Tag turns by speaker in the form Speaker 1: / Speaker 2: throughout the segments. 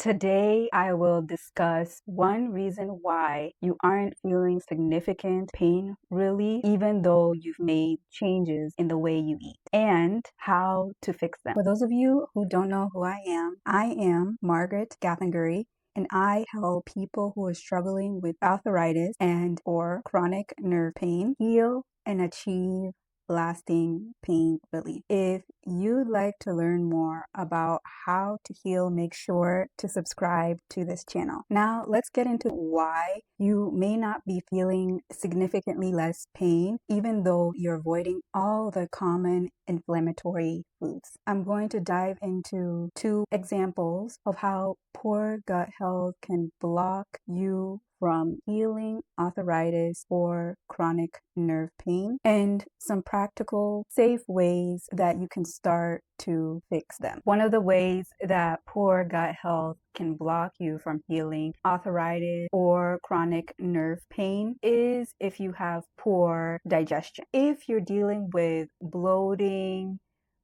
Speaker 1: Today, I will discuss one reason why you aren't feeling significant pain relief, even though you've made changes in the way you eat, and how to fix them. For those of you who don't know who I am Margaret Gathingary, and I help people who are struggling with arthritis and or chronic nerve pain heal and achieve lasting pain relief. If you'd like to learn more about how to heal, make sure to subscribe to this channel. Now, let's get into why you may not be feeling significantly less pain, even though you're avoiding all the common inflammatory foods. I'm going to dive into 2 examples of how poor gut health can block you from healing arthritis or chronic nerve pain, and some practical, safe ways that you can start to fix them. One of the ways that poor gut health can block you from healing arthritis or chronic nerve pain is if you have poor digestion. If you're dealing with bloating,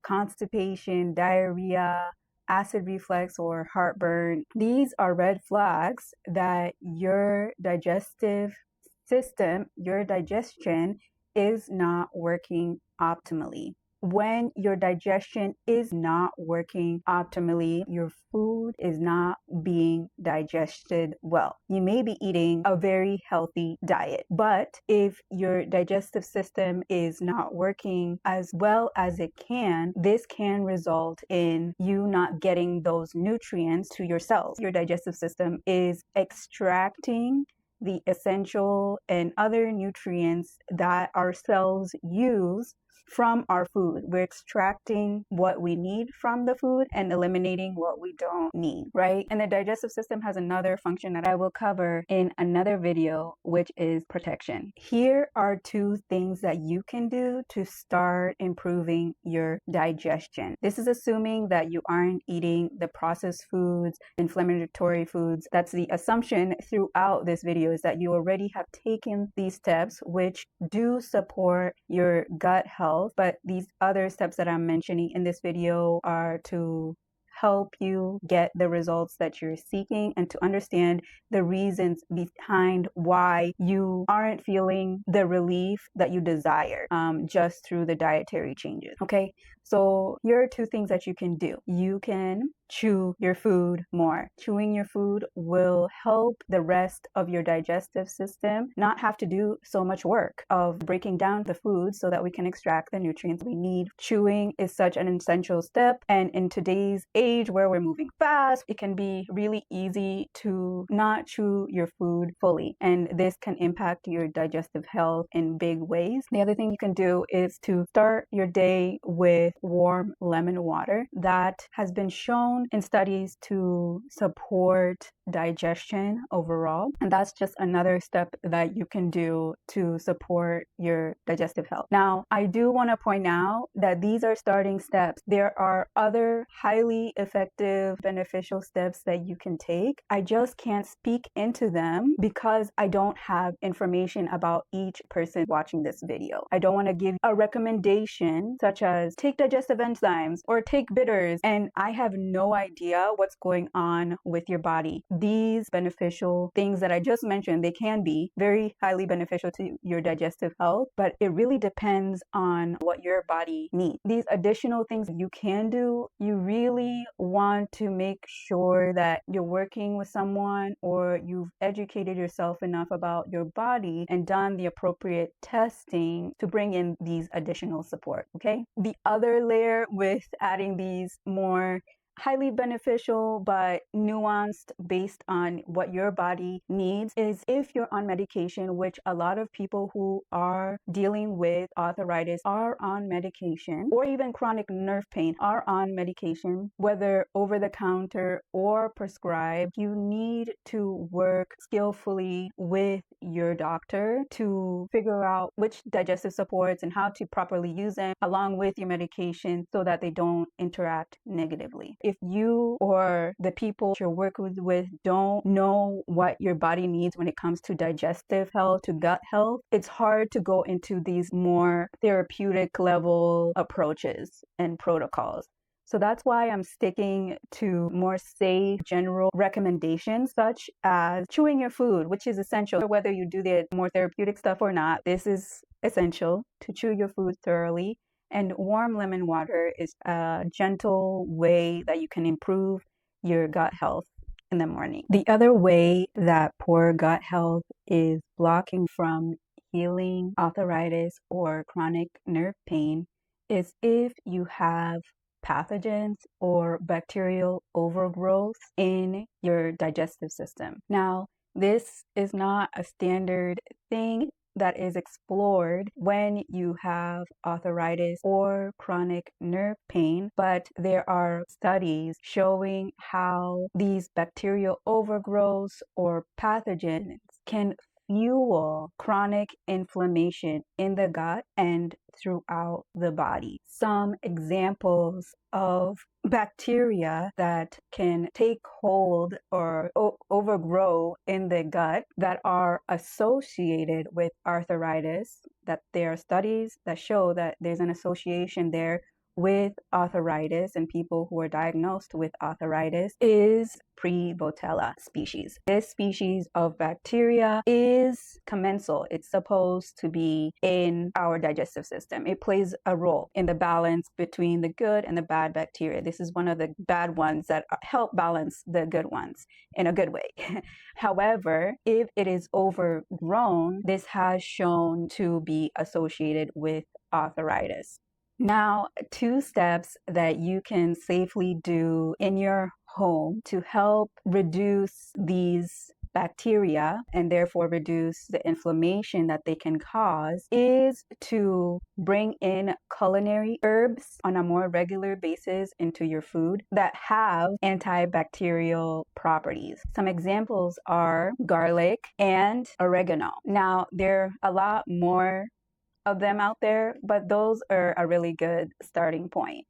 Speaker 1: constipation, diarrhea, acid reflux, or heartburn, these are red flags that your digestive system, your digestion is not working optimally. When your digestion is not working optimally, your food is not being digested well. You may be eating a very healthy diet, but if your digestive system is not working as well as it can, this can result in you not getting those nutrients to your cells. Your digestive system is extracting the essential and other nutrients that our cells use from our food. We're extracting what we need from the food and eliminating what we don't need, right? And the digestive system has another function that I will cover in another video, which is protection. Here are 2 things that you can do to start improving your digestion. This is assuming that you aren't eating the processed foods, inflammatory foods. That's the assumption throughout this video, is that you already have taken these steps, which do support your gut health. But these other steps that I'm mentioning in this video are to help you get the results that you're seeking and to understand the reasons behind why you aren't feeling the relief that you desire just through the dietary changes. Okay, so here are 2 things that you can do. You can chew your food more. Chewing your food will help the rest of your digestive system not have to do so much work of breaking down the food so that we can extract the nutrients we need. Chewing is such an essential step, and in today's age where we're moving fast, it can be really easy to not chew your food fully, and this can impact your digestive health in big ways. The other thing you can do is to start your day with warm lemon water. That has been shown in studies to support digestion overall, and that's just another step that you can do to support your digestive health. Now, I do want to point out that these are starting steps. There are other highly effective, beneficial steps that you can take. I just can't speak into them because I don't have information about each person watching this video. I don't want to give a recommendation such as take digestive enzymes or take bitters, and I have no idea what's going on with your body. These beneficial things that I just mentioned, they can be very highly beneficial to your digestive health, but it really depends on what your body needs. These additional things you can do, you really want to make sure that you're working with someone or you've educated yourself enough about your body and done the appropriate testing to bring in these additional support, okay? The other layer with adding these more highly beneficial but nuanced based on what your body needs is if you're on medication, which a lot of people who are dealing with arthritis are on medication, or even chronic nerve pain are on medication, whether over the counter or prescribed. You need to work skillfully with your doctor to figure out which digestive supports and how to properly use them along with your medication so that they don't interact negatively. If you or the people you're working with don't know what your body needs when it comes to digestive health, to gut health, it's hard to go into these more therapeutic level approaches and protocols. So that's why I'm sticking to more safe general recommendations, such as chewing your food, which is essential. Whether you do the more therapeutic stuff or not, this is essential to chew your food thoroughly. And warm lemon water is a gentle way that you can improve your gut health in the morning. The other way that poor gut health is blocking from healing arthritis or chronic nerve pain is if you have pathogens or bacterial overgrowth in your digestive system. Now, this is not a standard thing that is explored when you have arthritis or chronic nerve pain, but there are studies showing how these bacterial overgrowths or pathogens can fuel chronic inflammation in the gut and throughout the body. Some examples of bacteria that can take hold or overgrow in the gut that are associated with arthritis, that there are studies that show that there's an association there with arthritis and people who are diagnosed with arthritis, is Prevotella species. This species of bacteria is commensal. It's supposed to be in our digestive system. It plays a role in the balance between the good and the bad bacteria. This is one of the bad ones that help balance the good ones in a good way. However, if it is overgrown, this has shown to be associated with arthritis. Now, 2 steps that you can safely do in your home to help reduce these bacteria and therefore reduce the inflammation that they can cause is to bring in culinary herbs on a more regular basis into your food that have antibacterial properties. Some examples are garlic and oregano. Now, there are a lot more of them out there, but those are a really good starting point.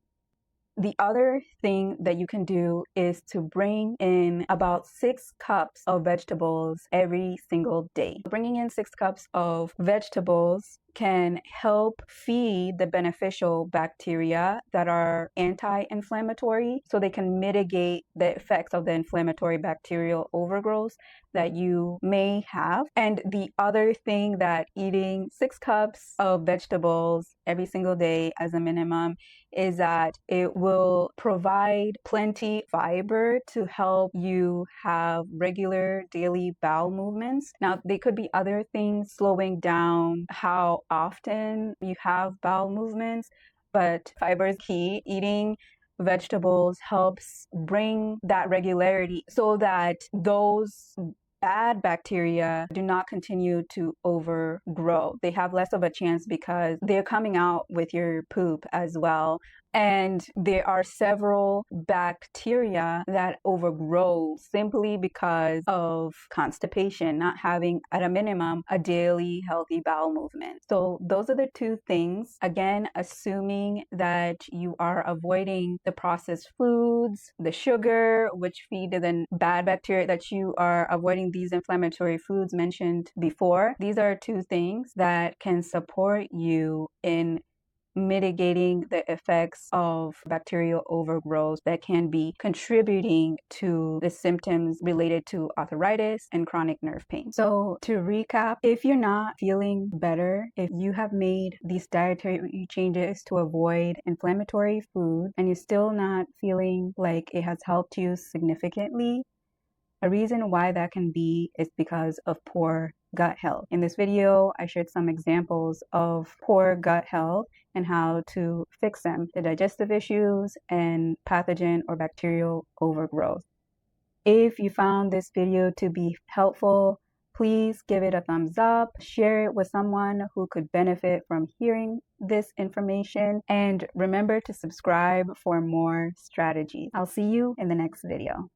Speaker 1: The other thing that you can do is to bring in about 6 cups of vegetables every single day. Bringing in 6 cups of vegetables can help feed the beneficial bacteria that are anti-inflammatory, so they can mitigate the effects of the inflammatory bacterial overgrowth that you may have. And the other thing that eating 6 cups of vegetables every single day as a minimum is that it will provide plenty fiber to help you have regular daily bowel movements. Now, they could be other things slowing down how often you have bowel movements, but fiber is key. Eating vegetables helps bring that regularity so that those bad bacteria do not continue to overgrow. They have less of a chance because they're coming out with your poop as well. And there are several bacteria that overgrow simply because of constipation, not having, at a minimum, a daily healthy bowel movement. So those are the 2 things. Again, assuming that you are avoiding the processed foods, the sugar, which feed the bad bacteria, that you are avoiding these inflammatory foods mentioned before. These are 2 things that can support you in mitigating the effects of bacterial overgrowth that can be contributing to the symptoms related to arthritis and chronic nerve pain. So to recap, if you're not feeling better, if you have made these dietary changes to avoid inflammatory food and you're still not feeling like it has helped you significantly, a reason why that can be is because of poor gut health. In this video, I shared some examples of poor gut health and how to fix them, the digestive issues and pathogen or bacterial overgrowth. If you found this video to be helpful, please give it a thumbs up, share it with someone who could benefit from hearing this information, and remember to subscribe for more strategies. I'll see you in the next video.